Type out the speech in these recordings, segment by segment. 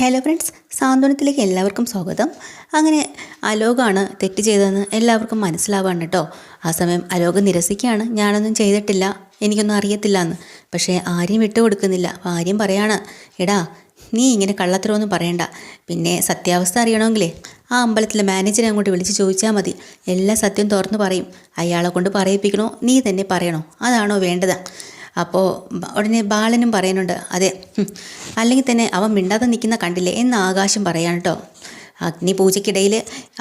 Hello friends, സാന്ത്വനത്തിലേക്ക് എല്ലാവർക്കും സ്വാഗതം. അങ്ങനെ അലോകാണ് തെറ്റ് ചെയ്തതെന്ന് എല്ലാവർക്കും മനസ്സിലാവാണ് കേട്ടോ. ആ സമയം അലോക് നിരസിക്കുകയാണ്, ഞാനൊന്നും ചെയ്തിട്ടില്ല, എനിക്കൊന്നും അറിയത്തില്ല എന്ന്. പക്ഷേ ആര്യം വിട്ടുകൊടുക്കുന്നില്ല. ആര്യം പറയാണ്, എടാ നീ ഇങ്ങനെ കള്ളത്തരമൊന്നും പറയണ്ട, പിന്നെ സത്യാവസ്ഥ അറിയണമെങ്കിലേ ആ അമ്പലത്തിലെ മാനേജറെ അങ്ങോട്ട് വിളിച്ച് ചോദിച്ചാൽ മതി, എല്ലാ സത്യം തുറന്നു പറയും. അയാളെ കൊണ്ട് പറയിപ്പിക്കണോ നീ തന്നെ പറയണോ, അതാണോ വേണ്ടത്? അപ്പോൾ ഉടനെ ബാലനും പറയുന്നുണ്ട്, അതെ, അല്ലെങ്കിൽ തന്നെ അവൻ മിണ്ടാതെ നിൽക്കുന്ന കണ്ടില്ലേ എന്ന് ആകാശം പറയാണ് കേട്ടോ. അഗ്നി പൂജയ്ക്കിടയിൽ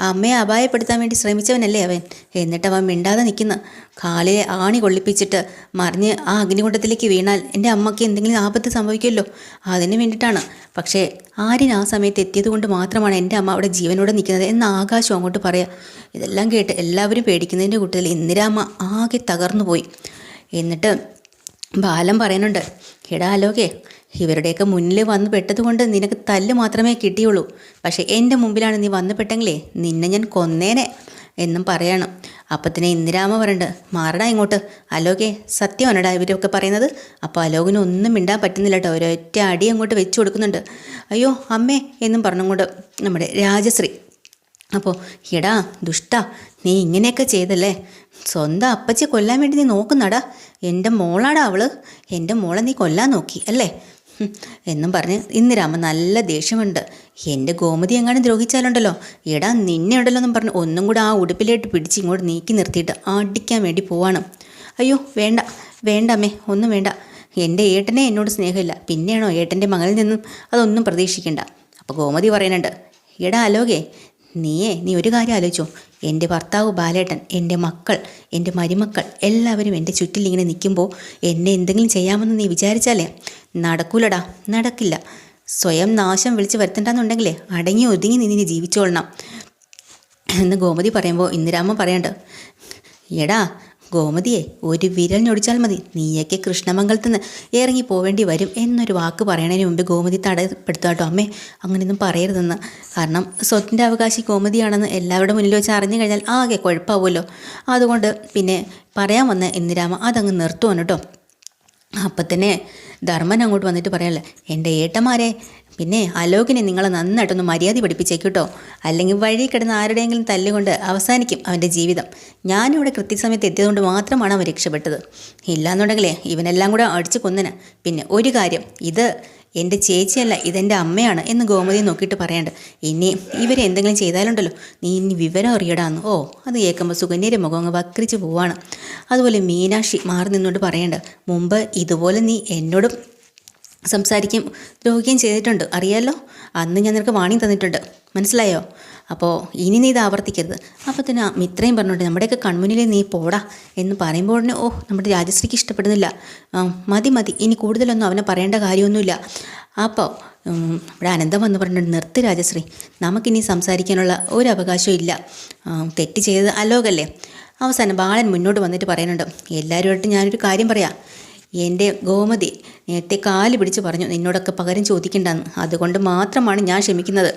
അമ്മയെ അപായപ്പെടുത്താൻ വേണ്ടി ശ്രമിച്ചവനല്ലേ അവൻ, എന്നിട്ട് അവൻ മിണ്ടാതെ നിൽക്കുന്ന കാലിലെ ആണി കൊള്ളിപ്പിച്ചിട്ട് മറിഞ്ഞ് ആ അഗ്നികുണ്ഡത്തിലേക്ക് വീണാൽ എൻ്റെ അമ്മയ്ക്ക് എന്തെങ്കിലും ആപത്ത് സംഭവിക്കുമല്ലോ, അതിന് വേണ്ടിയിട്ടാണ്. പക്ഷേ ആര്യൻ ആ സമയത്ത് എത്തിയത് കൊണ്ട് മാത്രമാണ് എൻ്റെ അമ്മ അവിടെ ജീവനോടെ നിൽക്കുന്നത് എന്ന് ആകാശം അങ്ങോട്ട് പറയാം. ഇതെല്ലാം കേട്ട് എല്ലാവരും പേടിക്കുന്നതിൻ്റെ കൂട്ടത്തിൽ ഇന്ദിരാമ്മ ആകെ തകർന്നു പോയി. എന്നിട്ട് ബാലൻ പറയുന്നുണ്ട്, എടാ അലോകേ, ഇവരുടെയൊക്കെ മുന്നിൽ വന്ന് പെട്ടതുകൊണ്ട് നിനക്ക് തല്ല് മാത്രമേ കിട്ടിയുള്ളൂ, പക്ഷേ എൻ്റെ മുമ്പിലാണ് നീ വന്ന് പെട്ടെങ്കിലേ നിന്നെ ഞാൻ കൊന്നേനെ എന്നും പറയണം. അപ്പത്തിനെ ഇന്ദിരാമ പറയുന്നുണ്ട്, മാറടാ ഇങ്ങോട്ട് അലോകേ, സത്യമാണടാ ഇവരൊക്കെ പറയുന്നത്. അപ്പോൾ അലോകിന് ഒന്നും മിണ്ടാൻ പറ്റുന്നില്ല കേട്ടോ, ഒരൊറ്റ അടി അങ്ങോട്ട് വെച്ച് കൊടുക്കുന്നുണ്ട്. അയ്യോ അമ്മേ എന്നും പറഞ്ഞുകൊണ്ട് നമ്മുടെ രാജശ്രീ. അപ്പോൾ എടാ ദുഷ്ട, നീ ഇങ്ങനെയൊക്കെ ചെയ്തല്ലേ, സ്വന്തം അപ്പച്ചി കൊല്ലാൻ വേണ്ടി നീ നോക്കുന്നടാ, എൻ്റെ മോളാടാ അവള്, എൻ്റെ മോളെ നീ കൊല്ലാൻ നോക്കി അല്ലേ എന്നും പറഞ്ഞ് ഇന്ദിരാമ നല്ല ദേഷ്യമുണ്ട്. എൻ്റെ ഗോമതി എങ്ങാനും ദ്രോഹിച്ചാലുണ്ടല്ലോ, എടാ നിന്നെ ഉണ്ടല്ലോ എന്നും പറഞ്ഞ് ഒന്നും കൂടെ ആ ഉടുപ്പിലേട്ട് പിടിച്ച് ഇങ്ങോട്ട് നീക്കി നിർത്തിയിട്ട് അടിക്കാൻ വേണ്ടി പോവാണ്. അയ്യോ വേണ്ട വേണ്ട അമ്മേ, ഒന്നും വേണ്ട, എൻ്റെ ഏട്ടനെ എന്നോട് സ്നേഹമില്ല, പിന്നെയാണോ ഏട്ടൻ്റെ മകളിൽ നിന്നും അതൊന്നും പ്രതീക്ഷിക്കണ്ട. അപ്പോൾ ഗോമതി പറയുന്നുണ്ട്, എടാ അലോകേ, നീ ഒരു കാര്യം ആലോചിച്ചോ, എൻ്റെ ഭർത്താവ് ബാലേട്ടൻ, എൻ്റെ മക്കൾ, എൻ്റെ മരുമക്കൾ എല്ലാവരും എൻ്റെ ചുറ്റിൽ ഇങ്ങനെ നിൽക്കുമ്പോൾ എന്നെ എന്തെങ്കിലും ചെയ്യാമെന്ന് നീ വിചാരിച്ചാലേ നടക്കൂലടാ, നടക്കില്ല. സ്വയം നാശം വിളിച്ച് വരുത്തണ്ടെന്നുണ്ടെങ്കിലേ അടങ്ങി ഒതുങ്ങി നീ ജീവിച്ചോളണം എന്ന് ഗോമതി പറയുമ്പോൾ ഇന്ദിരാമ്മ പറയണ്ട്, എടാ ഗോമതിയെ, ഒരു വിരൽ ഞൊടിച്ചാൽ മതി, നീയൊക്കെ കൃഷ്ണമംഗലത്ത് നിന്ന് ഇറങ്ങി പോവേണ്ടി വരും എന്നൊരു വാക്ക് പറയണതിന് മുമ്പ് ഗോമതി തടയപ്പെടുത്താട്ടോ, അമ്മേ അങ്ങനെയൊന്നും പറയരുതെന്ന്. കാരണം സ്വത്തിൻ്റെ അവകാശി ഗോമതിയാണെന്ന് എല്ലാവരുടെ മുന്നിൽ വെച്ച് അറിഞ്ഞു കഴിഞ്ഞാൽ ആകെ കുഴപ്പമാവുമല്ലോ. അതുകൊണ്ട് പിന്നെ പറയാൻ വന്ന ഇന്ദിരാമ അതങ്ങ് നിർത്തുവാണ് കേട്ടോ. അപ്പം തന്നെ ധർമ്മൻ അങ്ങോട്ട് വന്നിട്ട് പറയാനല്ലേ, എൻ്റെ ഏട്ടന്മാരെ, പിന്നെ അലോകിനെ നിങ്ങൾ നന്നായിട്ടൊന്ന് മര്യാദ പഠിപ്പിച്ചേക്കൂട്ടോ, അല്ലെങ്കിൽ വഴി കിടന്ന് ആരുടെയെങ്കിലും തല്ലുകൊണ്ട് അവസാനിക്കും അവൻ്റെ ജീവിതം. ഞാനിവിടെ കൃത്യസമയത്ത് എത്തിയതുകൊണ്ട് മാത്രമാണ് അവൻ രക്ഷപ്പെട്ടത്, ഇല്ലാന്നുണ്ടെങ്കിലേ ഇവനെല്ലാം കൂടെ അടിച്ച് കൊന്നന്. പിന്നെ ഒരു കാര്യം, ഇത് എൻ്റെ ചേച്ചിയല്ല, ഇതെൻ്റെ അമ്മയാണ് എന്ന് ഗോമതി നോക്കിയിട്ട് പറയണ്ട്. ഇനി ഇവരെ എന്തെങ്കിലും ചെയ്താലുണ്ടല്ലോ നീ ഇനി വിവരം അറിയടാന്ന്. ഓ, അത് കേൾക്കുമ്പോൾ സുകന്യയുടെ മുഖം അങ്ങ് വക്രിച്ച് പോവാണ്. അതുപോലെ മീനാക്ഷി മാറി നിന്നോണ്ട് പറയണ്ട്, മുമ്പ് ഇതുപോലെ നീ എന്നോടും സംസാരിക്കുകയും ദ്രോഹിക്കുകയും ചെയ്തിട്ടുണ്ട്, അറിയാമല്ലോ, അന്ന് ഞാൻ നിനക്ക് വാണിംഗ് തന്നിട്ടുണ്ട്, മനസ്സിലായോ? അപ്പോൾ ഇനി നീ ഇത് ആവർത്തിക്കരുത്. അപ്പോൾ തന്നെ മിത്രയും പറഞ്ഞോണ്ട്, നമ്മുടെയൊക്കെ കൺമുന്നിലേ നീ പോടാ എന്ന് പറയുമ്പോൾ ഉടനെ ഓ, നമ്മുടെ രാജശ്രീക്ക് ഇഷ്ടപ്പെടുന്നില്ല, മതി മതി, ഇനി കൂടുതലൊന്നും അവനെ പറയേണ്ട കാര്യമൊന്നുമില്ല. അപ്പോൾ ഇവിടെ അനന്തം വന്ന് പറഞ്ഞിട്ടുണ്ട്, നിർത്ത് രാജശ്രീ, നമുക്കിനി സംസാരിക്കാനുള്ള ഒരു അവകാശവും ഇല്ല, തെറ്റ് ചെയ്തത് അലോകല്ലേ. അവസാനം ബാലൻ മുന്നോട്ട് വന്നിട്ട് പറയുന്നുണ്ട്, എല്ലാവരുമായിട്ട് ഞാനൊരു കാര്യം പറയാം, എൻ്റെ ഗോമതി നേരത്തെ കാല് പിടിച്ച് പറഞ്ഞു നിന്നോടൊക്കെ പകരം ചോദിക്കണ്ടെന്ന്, അതുകൊണ്ട് മാത്രമാണ് ഞാൻ ക്ഷമിക്കുന്നത്,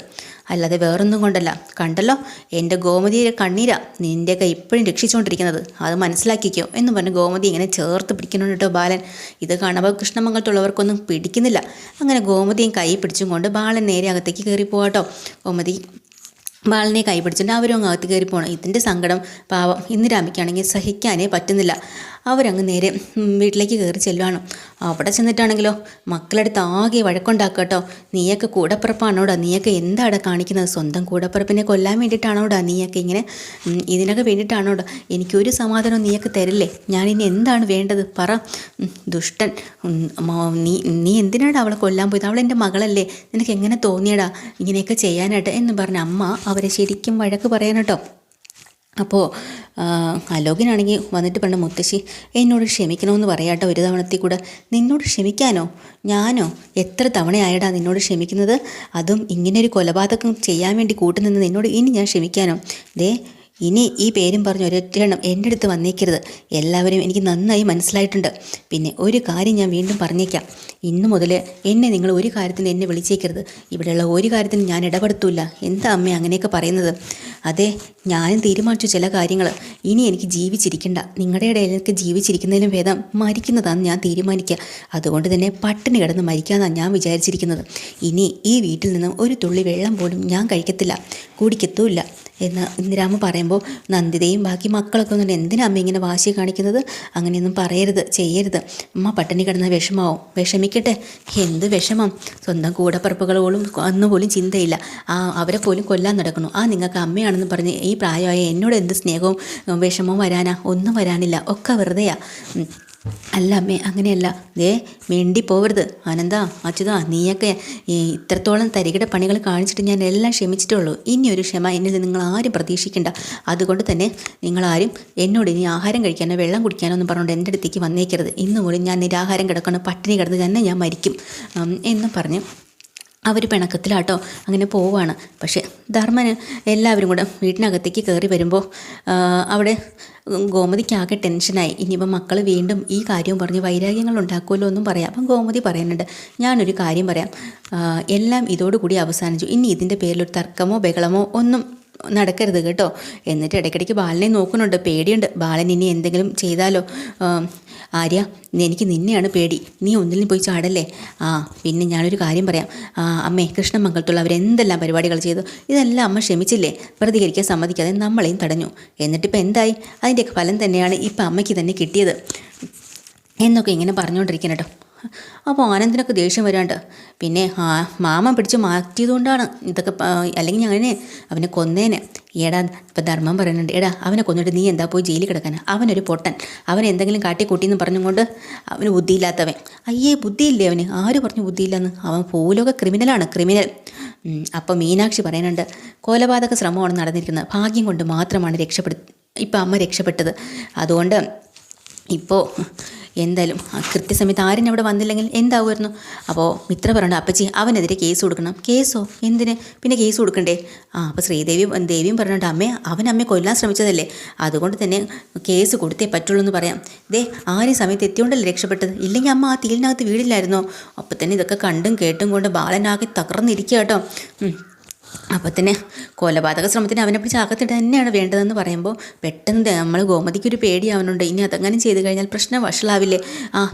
അല്ലാതെ വേറൊന്നും കൊണ്ടല്ല. കണ്ടല്ലോ എൻ്റെ ഗോമതിയെ കണ്ണീരാ നിൻ്റെയൊക്കെ ഇപ്പോഴും രക്ഷിച്ചുകൊണ്ടിരിക്കുന്നത്, അത് മനസ്സിലാക്കിക്കോ എന്ന് പറഞ്ഞ് ഗോമതി ഇങ്ങനെ ചേർത്ത് പിടിക്കുന്നുണ്ട് കേട്ടോ ബാലൻ. ഇത് കാണുമ്പോൾ കൃഷ്ണമംഗലത്തുള്ളവർക്കൊന്നും പിടിക്കുന്നില്ല. അങ്ങനെ ഗോമതിയും കൈ പിടിച്ചും കൊണ്ട് ബാലൻ നേരെ അകത്തേക്ക് കയറി പോകാട്ടോ. ഗോമതി ബാലനെ കൈ പിടിച്ചിട്ട് അവരും അങ്ങ് അകത്ത് കയറി പോകണം. ഇതിൻ്റെ സങ്കടം പാവം ഇന്ദിരാമയ്ക്കാണെങ്കിൽ സഹിക്കാനേ പറ്റുന്നില്ല. അവരങ്ങ് നേരെ വീട്ടിലേക്ക് കയറി ചെല്ലുവാണ്. അവിടെ ചെന്നിട്ടാണെങ്കിലോ മക്കളെടുത്ത് ആകെ വഴക്കുണ്ടാക്കുക കേട്ടോ. നീയൊക്കെ കൂടപ്പിറപ്പാണോടാ, നീയൊക്കെ എന്താടാ കാണിക്കുന്നത്, സ്വന്തം കൂടപ്പിറപ്പിനെ കൊല്ലാൻ വേണ്ടിയിട്ടാണോടാ നീയൊക്കെ ഇങ്ങനെ, ഇതിനൊക്കെ വേണ്ടിയിട്ടാണോടാ, എനിക്കൊരു സമാധാനം നീയൊക്കെ തരില്ലേ, ഞാനിനി എന്താണ് വേണ്ടത് പറ, ദുഷ്ടൻ, നീ എന്തിനാടാ അവളെ കൊല്ലാൻ പോയത്, അവളെൻ്റെ മകളല്ലേ, നിനക്ക് എങ്ങനെ തോന്നിയടാ ഇങ്ങനെയൊക്കെ ചെയ്യാനായിട്ട് എന്ന് പറഞ്ഞ അമ്മ അവരെ ശരിക്കും വഴക്ക് പറയാൻ കേട്ടോ. അപ്പോൾ അലോകിനാണെങ്കിൽ വന്നിട്ട് പറഞ്ഞ, മുത്തശ്ശി എന്നോട് ക്ഷമിക്കണമെന്ന് പറയാട്ടോ ഒരു തവണത്തിൽ കൂടെ. നിന്നോട് ക്ഷമിക്കാനോ, ഞാനോ എത്ര തവണയായടാ നിന്നോട് ക്ഷമിക്കുന്നത്, അതും ഇങ്ങനെയൊരു കൊലപാതകം ചെയ്യാൻ വേണ്ടി കൂട്ടുനിന്ന് നിന്നോട് ഇനി ഞാൻ ക്ഷമിക്കാനോ? ദേ ഇനി ഈ പേരും പറഞ്ഞ് ഒരൊറ്റെണ്ണം എൻ്റെ അടുത്ത് വന്നേക്കരുത്, എല്ലാവരും എനിക്ക് നന്നായി മനസ്സിലായിട്ടുണ്ട്. പിന്നെ ഒരു കാര്യം ഞാൻ വീണ്ടും പറഞ്ഞേക്കാം, ഇന്നു മുതൽ എന്നെ നിങ്ങൾ ഒരു കാര്യത്തിന് എന്നെ വിളിച്ചേക്കരുത്, ഇവിടെയുള്ള ഒരു കാര്യത്തിന് ഞാൻ ഇടപെടുത്തൂല്ല. എന്താ അമ്മ അങ്ങനെയൊക്കെ പറയുന്നത്? അതെ, ഞാനും തീരുമാനിച്ചു ചില കാര്യങ്ങൾ. ഇനി എനിക്ക് ജീവിച്ചിരിക്കണ്ട, നിങ്ങളുടെ ഇടയിലേക്ക് ജീവിച്ചിരിക്കുന്നതിലും ഭേദം മരിക്കുന്നതാണ് ഞാൻ തീരുമാനിക്കുക. അതുകൊണ്ട് തന്നെ പട്ടിണി കിടന്ന് മരിക്കാമെന്നാണ് ഞാൻ വിചാരിച്ചിരിക്കുന്നത്. ഇനി ഈ വീട്ടിൽ നിന്നും ഒരു തുള്ളി വെള്ളം പോലും ഞാൻ കഴിക്കത്തില്ല, കുടിക്കത്തുമില്ല എന്ന് ഇന്ദിരാമ്മ പറയുമ്പോൾ നന്ദിതയും ബാക്കി മക്കളൊക്കെ ഒന്നും എന്തിനാ അമ്മ ഇങ്ങനെ വാശി കാണിക്കുന്നത്? അങ്ങനെയൊന്നും പറയരുത്, ചെയ്യരുത്. അമ്മ പട്ടിണി കിടന്ന വിഷമാവും. വിഷമിക്കട്ടെ, എന്ത് വിഷമം? സ്വന്തം കൂടപ്പറപ്പുകളോളും അന്നുപോലും ചിന്തയില്ല. അവരെ പോലും കൊല്ലാൻ നടക്കുന്നു. നിങ്ങൾക്ക് അമ്മയാണെന്ന് പറഞ്ഞ് ഈ പ്രായമായ എന്നോട് എന്ത് സ്നേഹവും വിഷമവും വരാനാ? ഒന്നും വരാനില്ല, ഒക്കെ വെറുതെയാ. അല്ല അമ്മേ, അങ്ങനെയല്ല. മിണ്ടി പോവരുത്. ആനന്ദ, അച്യുതാ, നീയൊക്കെ ഇത്രത്തോളം തരികിട പണികൾ കാണിച്ചിട്ട് ഞാൻ എല്ലാം ക്ഷമിച്ചിട്ടുള്ളൂ. ഇനിയൊരു ക്ഷമ എന്നിൽ നിങ്ങൾ ആരും പ്രതീക്ഷിക്കേണ്ട. അതുകൊണ്ട് തന്നെ നിങ്ങളാരും എന്നോട് ഇനി ആഹാരം കഴിക്കാനോ വെള്ളം കുടിക്കാനോ ഒന്നും പറഞ്ഞുകൊണ്ട് എൻ്റെ അടുത്തേക്ക് വന്നേക്കരുത്. ഇന്ന് പോലും ഞാൻ നിരാഹാരം കിടക്കണം, പട്ടിണി കിടന്ന് തന്നെ ഞാൻ മരിക്കും എന്നും പറഞ്ഞ് അവർ പിണക്കത്തിലാട്ടോ അങ്ങനെ പോവാണ്. പക്ഷേ ധർമ്മന് എല്ലാവരും കൂടെ വീട്ടിനകത്തേക്ക് കയറി വരുമ്പോൾ അവിടെ ഗോമതിക്കാകെ ടെൻഷനായി. ഇനിയിപ്പം മക്കൾ വീണ്ടും ഈ കാര്യവും പറഞ്ഞ് വൈരാഗ്യങ്ങൾ ഉണ്ടാക്കുമല്ലോ എന്നും പറയാം. അപ്പം ഗോമതി പറയുന്നുണ്ട്, ഞാനൊരു കാര്യം പറയാം, എല്ലാം ഇതോടുകൂടി അവസാനിച്ചു. ഇനി ഇതിൻ്റെ പേരിലൊരു തർക്കമോ ബഹളമോ ഒന്നും നടക്കരുത് കേട്ടോ. എന്നിട്ട് ഇടയ്ക്കിടയ്ക്ക് ബാലനെ നോക്കുന്നുണ്ട്, പേടിയുണ്ട്. ബാലൻ ഇനി എന്തെങ്കിലും ചെയ്താലോ? ആര്യ, എനിക്ക് നിന്നെയാണ് പേടി, നീ ഒന്നിലും പോയി ചാടല്ലേ. പിന്നെ ഞാനൊരു കാര്യം പറയാം. അമ്മേ, കൃഷ്ണമംഗലത്തുള്ള അവരെന്തെല്ലാം പരിപാടികൾ ചെയ്തു, ഇതെല്ലാം അമ്മ ക്ഷമിച്ചില്ലേ? പ്രതികരിക്കാൻ സമ്മതിക്കാതെ നമ്മളെയും തടഞ്ഞു. എന്നിട്ടിപ്പോൾ എന്തായി? അതിൻ്റെയൊക്കെ ഫലം തന്നെയാണ് ഇപ്പം അമ്മയ്ക്ക് തന്നെ കിട്ടിയത് എന്നൊക്കെ ഇങ്ങനെ പറഞ്ഞുകൊണ്ടിരിക്കണം കേട്ടോ. അപ്പോൾ ആനന്ദിനൊക്കെ ദേഷ്യം വരാണ്ട്. പിന്നെ മാമൻ പിടിച്ച് മാറ്റിയതുകൊണ്ടാണ് ഇതൊക്കെ, അല്ലെങ്കിൽ ഞാൻ അവനെ കൊന്നേനെ. ഇപ്പം ധർമ്മം പറയുന്നുണ്ട്, അവനെ കൊന്നിട്ട് നീ എന്താ പോയി ജയിലിൽ കിടക്കാൻ? അവനൊരു പൊട്ടൻ, അവൻ എന്തെങ്കിലും കാട്ടിക്കൂട്ടിയെന്ന് പറഞ്ഞുകൊണ്ട് അവന് ബുദ്ധിയില്ലാത്തവൻ. അയ്യേ, ബുദ്ധിയില്ലേ അവന്? ആര് പറഞ്ഞു ബുദ്ധിയില്ലെന്ന്? അവൻ ഭൂലോക ക്രിമിനലാണ്, ക്രിമിനൽ. അപ്പോൾ മീനാക്ഷി പറയുന്നുണ്ട്, കൊലപാതക ശ്രമമാണ് നടന്നിരിക്കുന്നത്, ഭാഗ്യം കൊണ്ട് മാത്രമാണ് ഇപ്പം അമ്മ രക്ഷപ്പെട്ടത്. അതുകൊണ്ട് ഇപ്പോൾ എന്തായാലും കൃത്യസമയത്ത് ആരും അവിടെ വന്നില്ലെങ്കിൽ എന്താവുമായിരുന്നു? അപ്പോൾ മിത്ര പറഞ്ഞു, അപ്പച്ചി അവനെതിരെ കേസ് കൊടുക്കണം. കേസോ? എന്തിന്? പിന്നെ കേസ് കൊടുക്കണ്ടേ? അപ്പോൾ ദേവിയും പറഞ്ഞിട്ട്, അവൻ കൊല്ലാൻ ശ്രമിച്ചതല്ലേ, അതുകൊണ്ട് തന്നെ കേസ് കൊടുത്തേ പറ്റുള്ളൂ എന്ന് പറയാം. ആരും സമയത്ത് എത്തിയോണ്ടല്ലേ രക്ഷപ്പെട്ടത്, ഇല്ലെങ്കിൽ അമ്മ ആ തീലിനകത്ത് വീടില്ലായിരുന്നോ? അപ്പോൾ തന്നെ ഇതൊക്കെ കണ്ടും കേട്ടും കൊണ്ട് ബാലനാകെ തകർന്നിരിക്കുക കേട്ടോ. അപ്പോൾ തന്നെ കൊലപാതക ശ്രമത്തിന് അവനെ പിടിച്ച് അകത്തിട്ട് തന്നെയാണ് വേണ്ടതെന്ന് പറയുമ്പോൾ പെട്ടെന്ന് നമ്മൾ ഗോമതിക്കൊരു പേടിയാവുന്നുണ്ട്. ഇനി അതങ്ങനെ ചെയ്ത് കഴിഞ്ഞാൽ പ്രശ്നം വഷളാവില്ലേ?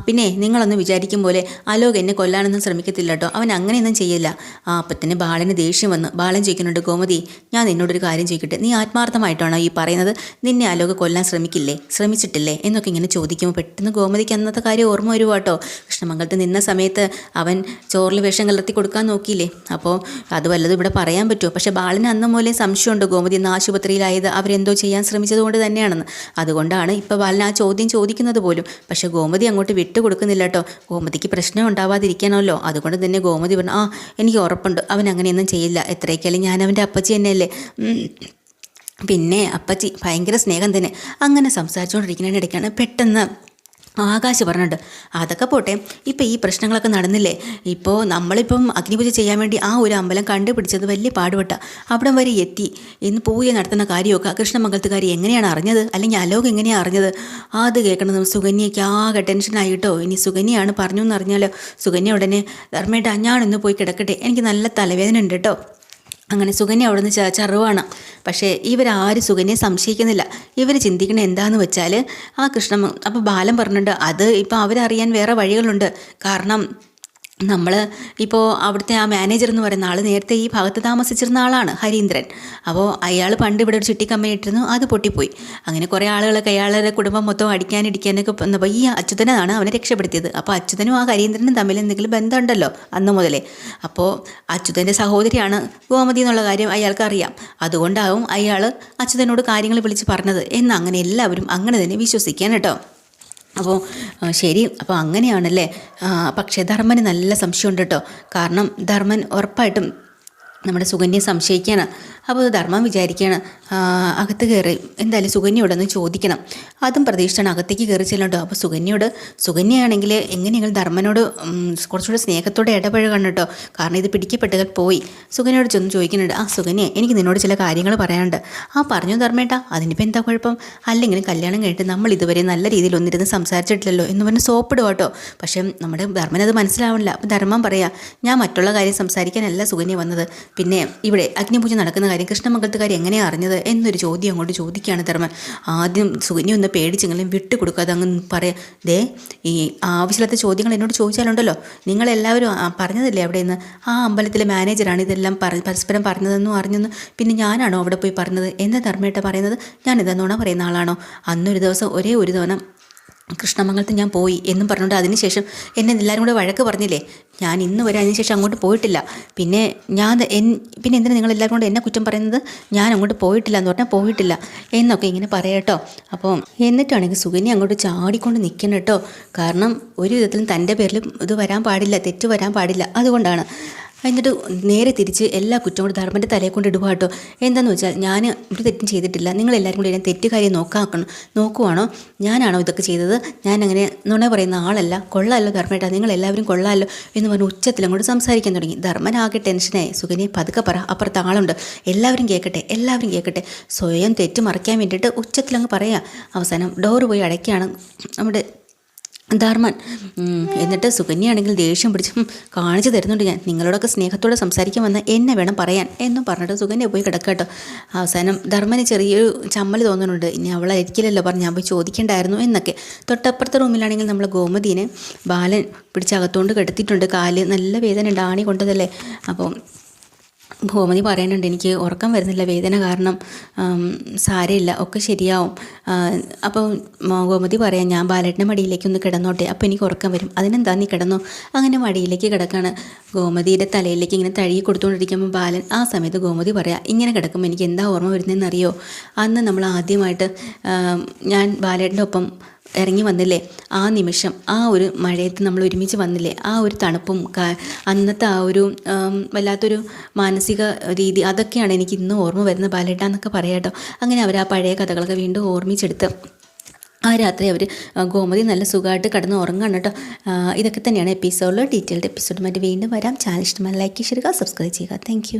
പിന്നെ നിങ്ങളൊന്ന് വിചാരിക്കും പോലെ അലോക് എന്നെ കൊല്ലാനൊന്നും ശ്രമിക്കത്തില്ല കേട്ടോ, അവൻ അങ്ങനെയൊന്നും ചെയ്യില്ല. അപ്പം തന്നെ ബാലന് ദേഷ്യം വന്ന് ബാലൻ ചോദിക്കുന്നുണ്ട്, ഗോമതി, ഞാൻ നിന്നോടൊരു കാര്യം ചോദിക്കട്ടെ, നീ ആത്മാർത്ഥമായിട്ടാണോ ഈ പറയുന്നത്? നിന്നെ അലോക് കൊല്ലാൻ ശ്രമിച്ചിട്ടില്ലേ എന്നൊക്കെ ഇങ്ങനെ ചോദിക്കുമ്പോൾ പെട്ടെന്ന് ഗോമതിക്ക് അന്നത്തെ കാര്യം ഓർമ്മ വരുവാ കേട്ടോ. കൃഷ്ണമംഗലത്ത് നിന്ന സമയത്ത് അവൻ ചോറിൽ വിഷം കലർത്തി കൊടുക്കാൻ നോക്കിയില്ലേ? അപ്പോൾ അത് വല്ലതും ഇവിടെ പറയാൻ പറ്റുമോ? പക്ഷേ ബാലന് അന്ന് മൂലം സംശയമുണ്ട് ഗോമതി ഇന്ന് ആശുപത്രിയിലായത് അവരെന്തോ ചെയ്യാൻ ശ്രമിച്ചത് കൊണ്ട് തന്നെയാണെന്ന്. അതുകൊണ്ടാണ് ഇപ്പോൾ ബാലൻ ആ ചോദ്യം ചോദിക്കുന്നത് പോലും. പക്ഷേ ഗോമതി അങ്ങോട്ട് വിട്ടുകൊടുക്കുന്നില്ല കേട്ടോ. ഗോമതിക്ക് പ്രശ്നം ഉണ്ടാവാതിരിക്കണമല്ലോ. അതുകൊണ്ട് തന്നെ ഗോമതി പറഞ്ഞു, എനിക്ക് ഉറപ്പുണ്ട് അവൻ അങ്ങനെയൊന്നും ചെയ്യില്ല, എത്രയൊക്കെയാലും ഞാൻ അവൻ്റെ അപ്പച്ചി തന്നെയല്ലേ. പിന്നെ അപ്പച്ചി ഭയങ്കര സ്നേഹം തന്നെ. അങ്ങനെ സംസാരിച്ചുകൊണ്ടിരിക്കുന്നതിനിടയ്ക്കാണ് പെട്ടെന്ന് ആകാശ് പറഞ്ഞിട്ടുണ്ട്, അതൊക്കെ പോട്ടെ, ഇപ്പം ഈ പ്രശ്നങ്ങളൊക്കെ നടന്നില്ലേ? ഇപ്പോൾ നമ്മളിപ്പം അഗ്നിപൂജ ചെയ്യാൻ വേണ്ടി ആ ഒരു അമ്പലം കണ്ടുപിടിച്ചത് വലിയ പാടുപെട്ട അവിടം വരെ എത്തി. ഇന്ന് പൂജ നടത്തുന്ന കാര്യമൊക്കെ കൃഷ്ണമംഗലത്തുകാർ എങ്ങനെയാണ് അറിഞ്ഞത്, അല്ലെങ്കിൽ അലോക് എങ്ങനെയാണ് അറിഞ്ഞത്? അത് കേൾക്കണത് സുകന്യയ്ക്ക് ആകെ ടെൻഷനായിട്ടോ. ഇനി സുകന്യയാണ് പറഞ്ഞു എന്നറിഞ്ഞാലോ? സുകന്യ ഉടനെ, ധർമ്മേട്ടാ ഞാനൊന്ന് പോയി കിടക്കട്ടെ, എനിക്ക് നല്ല തലവേദന ഉണ്ട് കേട്ടോ. അങ്ങനെ സുകന്യ അവിടെ നിന്ന് ചറുവാണ്. പക്ഷേ ഇവരാരും സുകന്യെ സംശയിക്കുന്നില്ല. ഇവർ ചിന്തിക്കണത് എന്താണെന്ന് വെച്ചാൽ അപ്പോൾ ബാലൻ പറഞ്ഞിട്ടുണ്ട്, അത് ഇപ്പോൾ അവരറിയാൻ വേറെ വഴികളുണ്ട്. കാരണം നമ്മൾ ഇപ്പോൾ അവിടുത്തെ ആ മാനേജർ എന്ന് പറയുന്ന ആൾ നേരത്തെ ഈ ഭാഗത്ത് താമസിച്ചിരുന്ന ആളാണ്, ഹരീന്ദ്രൻ. അപ്പോൾ അയാൾ പണ്ട് ഇവിടെ ഒരു ചുറ്റിക്കമ്മ ഇട്ടിരുന്നു, അത് പൊട്ടിപ്പോയി. അങ്ങനെ കുറേ ആളുകളൊക്കെ അയാളുടെ കുടുംബം മൊത്തം ഇടിക്കാനൊക്കെ വന്നപ്പോൾ ഈ അച്യുതനാണ് അവനെ രക്ഷപ്പെടുത്തിയത്. അപ്പോൾ അച്യുതനും ആ ഹരീന്ദ്രനും തമ്മിൽ എന്തെങ്കിലും ബന്ധമുണ്ടല്ലോ അന്ന് മുതലേ. അപ്പോൾ അച്യുതൻ്റെ സഹോദരിയാണ് ഗോമതി എന്നുള്ള കാര്യം അയാൾക്ക് അറിയാം. അതുകൊണ്ടാവും അയാൾ അച്യുതനോട് കാര്യങ്ങൾ വിളിച്ച് പറഞ്ഞത് എന്ന് അങ്ങനെ എല്ലാവരും അങ്ങനെ തന്നെ വിശ്വസിക്കാൻ കേട്ടോ. അപ്പോൾ ശരി, അപ്പോൾ അങ്ങനെയാണല്ലേ. പക്ഷേ ധർമ്മന് നല്ല സംശയമുണ്ട് കേട്ടോ. കാരണം ധർമ്മൻ ഉറപ്പായിട്ടും നമ്മുടെ സുകന്യെ സംശയിക്കുകയാണ്. അപ്പോൾ ധർമ്മം വിചാരിക്കുകയാണ് അകത്ത് കയറി എന്തായാലും സുകന്യയോടൊന്ന് ചോദിക്കണം. അതും പ്രതീക്ഷിച്ചാണ് അകത്തേക്ക് കയറി ചെല്ലട്ടോ. അപ്പോൾ സുകന്യയാണെങ്കിൽ എങ്ങനെയെങ്കിലും ധർമ്മനോട് കുറച്ചുകൂടെ സ്നേഹത്തോടെ ഇടപഴകണം കേട്ടോ. കാരണം ഇത് പിടിക്കപ്പെട്ടുകൾ പോയി. സുകന്യയോട് ചെന്ന് ചോദിക്കുന്നുണ്ട്, സുകന്യ, എനിക്ക് നിന്നോട് ചില കാര്യങ്ങൾ പറയാനുണ്ട്. പറഞ്ഞു ധർമ്മേട്ടാ, അതിനിപ്പോൾ എന്താ കുഴപ്പം? അല്ലെങ്കിലും കല്യാണം കഴിഞ്ഞിട്ട് നമ്മൾ ഇതുവരെ നല്ല രീതിയിൽ ഒന്നിരുന്ന് സംസാരിച്ചിട്ടില്ലല്ലോ എന്ന് പറഞ്ഞ് സോപ്പിടുക കേട്ടോ. പക്ഷേ നമ്മുടെ ധർമ്മനത് മനസ്സിലാവണില്ല. അപ്പോൾ ധർമ്മം പറയാം, ഞാൻ മറ്റുള്ള കാര്യം സംസാരിക്കാനല്ല സുകന്യ വന്നത്, പിന്നെ ഇവിടെ അഗ്നിപൂജ നടക്കുന്ന കാര്യം കൃഷ്ണമംഗലത്തെ കാര്യം എങ്ങനെയാണ് അറിഞ്ഞത് എന്നൊരു ചോദ്യം അങ്ങോട്ട് ചോദിക്കുകയാണ് ധർമ്മൻ. ആദ്യം സുകന്യ ഒന്ന് പേടിച്ചെങ്കിലും വിട്ടുകൊടുക്കാതെ അങ്ങ് പറയാം, ദേ ഈ ആവശ്യമില്ലാത്ത ചോദ്യങ്ങൾ എന്നോട് ചോദിച്ചാലുണ്ടല്ലോ, നിങ്ങളെല്ലാവരും പറഞ്ഞതല്ലേ അവിടെ നിന്ന് ആ അമ്പലത്തിലെ മാനേജറാണ് ഇതെല്ലാം പരസ്പരം പറഞ്ഞതെന്നും അറിഞ്ഞെന്ന് പിന്നെ ഞാനാണോ അവിടെ പോയി പറഞ്ഞത് എന്ന് ധർമ്മേട്ട പറയുന്നത്? ഞാനിതെന്നോണ പറയുന്ന ആളാണോ? അന്നൊരു ദിവസം ഒരേ ഒരു തവണ കൃഷ്ണമംഗലത്ത് ഞാൻ പോയി എന്നും പറഞ്ഞുകൊണ്ട് അതിനുശേഷം എന്നെ എല്ലാവരും കൂടെ വഴക്ക് പറഞ്ഞില്ലേ, ഞാൻ ഇന്ന് വരെ അതിനുശേഷം അങ്ങോട്ട് പോയിട്ടില്ല. പിന്നെ പിന്നെ എന്തിനാണ് നിങ്ങളെല്ലാവരും കൊണ്ട് എന്നെ കുറ്റം പറയുന്നത്? ഞാൻ അങ്ങോട്ട് പോയിട്ടില്ല എന്ന് പറഞ്ഞാൽ പോയിട്ടില്ല എന്നൊക്കെ ഇങ്ങനെ പറയാട്ടോ. അപ്പോൾ എന്നിട്ടാണെങ്കിൽ സുകന്യ അങ്ങോട്ട് ചാടിക്കൊണ്ട് നിൽക്കണം കേട്ടോ. കാരണം ഒരു വിധത്തിലും തൻ്റെ പേരിൽ ഇത് വരാൻ പാടില്ല, തെറ്റ് വരാൻ പാടില്ല, അതുകൊണ്ടാണ്. എന്നിട്ട് നേരെ തിരിച്ച് എല്ലാ കുറ്റം കൂടി ധർമ്മൻ്റെ തലയെ കൊണ്ട് ഇടുക കേട്ടോ. എന്താണെന്ന് വെച്ചാൽ ഞാൻ ഒരു തെറ്റും ചെയ്തിട്ടില്ല, നിങ്ങളെല്ലാവരും കൂടി ഞാൻ തെറ്റുകാര്യം നോക്കുവാണോ? ഞാനാണോ ഇതൊക്കെ ചെയ്തത്? ഞാൻ അങ്ങനെ നുണ പറയുന്ന ആളല്ല, കൊള്ളാമല്ലോ ധർമ്മേട്ടാ, നിങ്ങളെല്ലാവരും കൊള്ളാമല്ലോ എന്ന് പറഞ്ഞ് ഉച്ചത്തിൽ അങ്ങോട്ട് സംസാരിക്കാൻ തുടങ്ങി. ധർമ്മനാകെ ടെൻഷനായി. സുകന്യെ പതുക്കെ പറ, അപ്പുറത്ത് ആളുണ്ട്, എല്ലാവരും കേൾക്കട്ടെ. സ്വയം തെറ്റ് മറയ്ക്കാൻ വേണ്ടിയിട്ട് ഉച്ചത്തിലങ്ങ് പറയാം. അവസാനം ഡോറ് പോയി അടയ്ക്കുകയാണ് നമ്മുടെ ധർമ്മൻ. എന്നിട്ട് സുകന്യാണെങ്കിൽ ദേഷ്യം പിടിച്ച് കാണിച്ചു തരുന്നുണ്ട്, ഞാൻ നിങ്ങളോടൊക്കെ സ്നേഹത്തോടെ സംസാരിക്കാൻ വന്ന എന്നെ വേണം പറയാൻ എന്നും പറഞ്ഞിട്ട് സുകന്യ പോയി കിടക്കട്ടോ. അവസാനം ധർമ്മന് ചെറിയൊരു ചമ്മൽ തോന്നുന്നുണ്ട്, ഇനി അവളായിരിക്കില്ലല്ലോ പറഞ്ഞ് ഞാൻ പോയി ചോദിക്കേണ്ടായിരുന്നു എന്നൊക്കെ. തൊട്ടപ്പുറത്തെ റൂമിലാണെങ്കിൽ നമ്മൾ ഗോമതീനെ ബാലൻ പിടിച്ചകത്തോണ്ട് കിടത്തിയിട്ടുണ്ട്. കാല് നല്ല വേദന ഉണ്ട്, ആണി കൊണ്ടതല്ലേ. അപ്പോൾ ഗോമതി പറയുന്നുണ്ട്, എനിക്ക് ഉറക്കം വരുന്നില്ല, വേദന കാരണം, സാരമില്ല, ഒക്കെ ശരിയാവും. അപ്പോൾ ഗോമതി പറയാം, ഞാൻ ബാലേട്ടൻ്റെ മടിയിലേക്ക് ഒന്ന് കിടന്നോട്ടെ, അപ്പോൾ എനിക്ക് ഉറക്കം വരും. അതിനെന്താ, നീ കിടന്നോ. അങ്ങനെ മടിയിലേക്ക് കിടക്കാണ്. ഗോമതിയുടെ തലയിലേക്ക് ഇങ്ങനെ തഴുകി കൊടുത്തുകൊണ്ടിരിക്കുമ്പോൾ ബാലൻ ആ സമയത്ത് ഗോമതി പറയാം, ഇങ്ങനെ കിടക്കുമ്പോൾ എനിക്ക് എന്താ ഓർമ്മ വരുന്നതെന്നറിയോ? അന്ന് നമ്മൾ ആദ്യമായിട്ട് ഞാൻ ബാലേട്ടൻ്റെ ഒപ്പം ഇറങ്ങി വന്നില്ലേ, ആ നിമിഷം, ആ ഒരു മഴയത്ത് നമ്മൾ ഒരുമിച്ച് വന്നില്ലേ, ആ ഒരു തണുപ്പും അന്നത്തെ ആ ഒരു വല്ലാത്തൊരു മാനസിക രീതി, അതൊക്കെയാണ് എനിക്ക് ഇന്ന് ഓർമ്മ വരുന്നത് ബാലേട്ട എന്നൊക്കെ പറയാട്ടോ. അങ്ങനെ അവർ ആ പഴയ കഥകളൊക്കെ വീണ്ടും ഓർമ്മിച്ചെടുത്ത് ആ രാത്രി അവർ ഗോമതി നല്ല സുഖമായിട്ട് കിടന്ന് ഉറങ്ങാണ് കേട്ടോ. ഇതൊക്കെ തന്നെയാണ് എപ്പിസോഡിൽ. ഡീറ്റെയിൽഡ് എപ്പിസോഡുമായിട്ട് വീണ്ടും വരാം. ചാനൽ ഇഷ്ടമായി ലൈക്ക് ചെയ്യുക, സബ്സ്ക്രൈബ് ചെയ്യുക. താങ്ക്